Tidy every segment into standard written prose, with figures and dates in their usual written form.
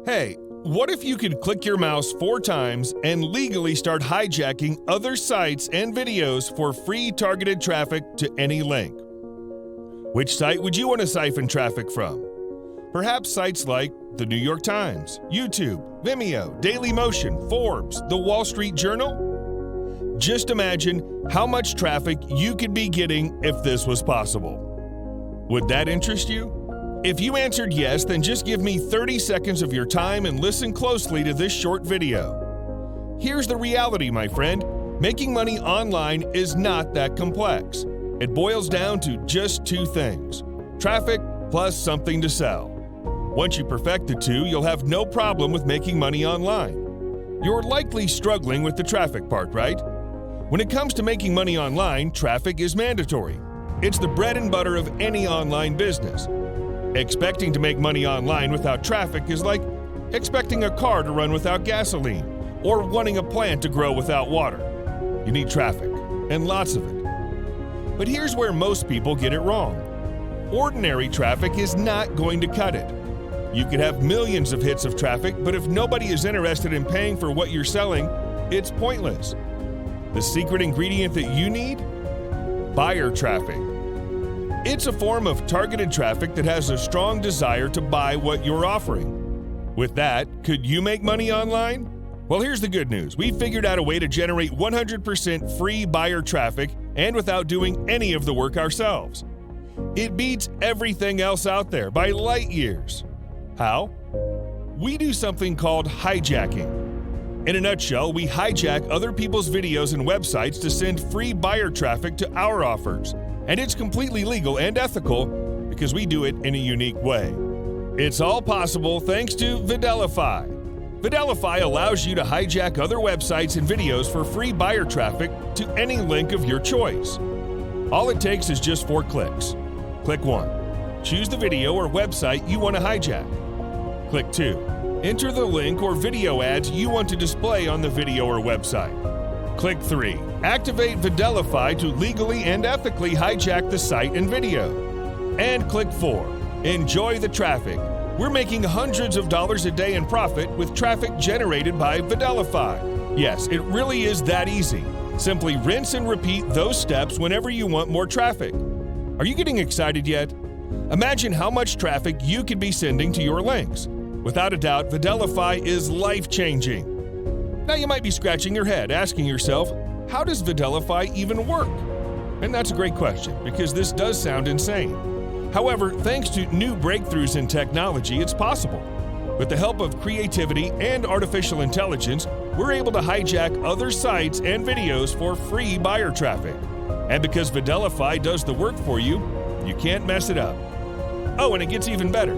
Hey, what if you could click your mouse 4 times and legally start hijacking other sites and videos for free targeted traffic to any link? Which site would you want to siphon traffic from? Perhaps sites like the New York Times, YouTube, Vimeo, Dailymotion, Forbes, The Wall Street Journal? Just imagine how much traffic you could be getting if this was possible. Would that interest you? If you answered yes, then just give me 30 seconds of your time and listen closely to this short video. Here's the reality, my friend. Making money online is not that complex. It boils down to just 2 things: traffic plus something to sell. Once you perfect the 2, you'll have no problem with making money online. You're likely struggling with the traffic part, right? When it comes to making money online, traffic is mandatory. It's the bread and butter of any online business. Expecting to make money online without traffic is like expecting a car to run without gasoline or wanting a plant to grow without water. You need traffic, and lots of it. But here's where most people get it wrong. Ordinary traffic is not going to cut it. You could have millions of hits of traffic, but if nobody is interested in paying for what you're selling, it's pointless. The secret ingredient that you need? Buyer traffic. It's a form of targeted traffic that has a strong desire to buy what you're offering. With that, could you make money online? Well, here's the good news. We figured out a way to generate 100% free buyer traffic and without doing any of the work ourselves. It beats everything else out there by light years. How? We do something called hijacking. In a nutshell, we hijack other people's videos and websites to send free buyer traffic to our offers. And it's completely legal and ethical because we do it in a unique way. It's all possible thanks to Videlify. Videlify allows you to hijack other websites and videos for free buyer traffic to any link of your choice. All it takes is just 4 clicks. Click 1. Choose the video or website you want to hijack. Click 2. Enter the link or video ads you want to display on the video or website. Click 3. Activate Videlify to legally and ethically hijack the site and video. And click 4. Enjoy the traffic. We're making hundreds of dollars a day in profit with traffic generated by Videlify. Yes, it really is that easy. Simply rinse and repeat those steps whenever you want more traffic. Are you getting excited yet? Imagine how much traffic you could be sending to your links. Without a doubt, Videlify is life-changing. Now you might be scratching your head, asking yourself, how does Videlify even work? And that's a great question, because this does sound insane. However, thanks to new breakthroughs in technology, it's possible. With the help of creativity and artificial intelligence, we're able to hijack other sites and videos for free buyer traffic. And because Videlify does the work for you, you can't mess it up. Oh, and it gets even better.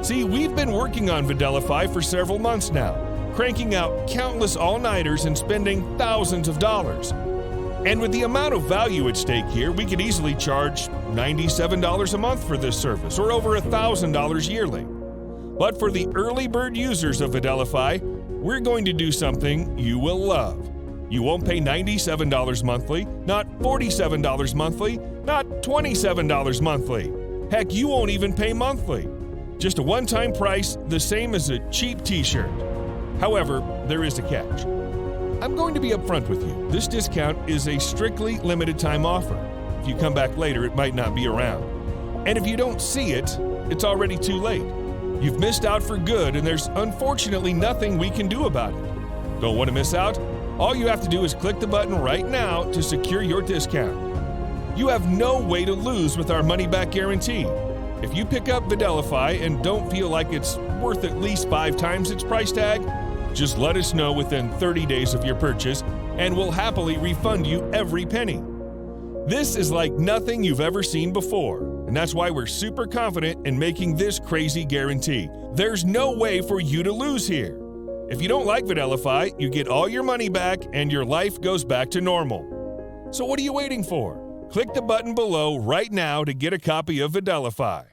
See, we've been working on Videlify for several months now, cranking out countless all-nighters and spending thousands of dollars. And with the amount of value at stake here, we could easily charge $97 a month for this service, or over $1,000 yearly. But for the early bird users of Videlify, we're going to do something you will love. You won't pay $97 monthly, not $47 monthly, not $27 monthly. Heck, you won't even pay monthly. Just a one-time price, the same as a cheap t-shirt. However, there is a catch. I'm going to be upfront with you. This discount is a strictly limited-time offer. If you come back later, it might not be around. And if you don't see it, it's already too late. You've missed out for good, and there's unfortunately nothing we can do about it. Don't want to miss out? All you have to do is click the button right now to secure your discount. You have no way to lose with our money-back guarantee. If you pick up Videlify and don't feel like it's worth at least 5 times its price tag, just let us know within 30 days of your purchase, and we'll happily refund you every penny. This is like nothing you've ever seen before, and that's why we're super confident in making this crazy guarantee. There's no way for you to lose here. If you don't like Videlify, you get all your money back and your life goes back to normal. So what are you waiting for? Click the button below right now to get a copy of Videlify.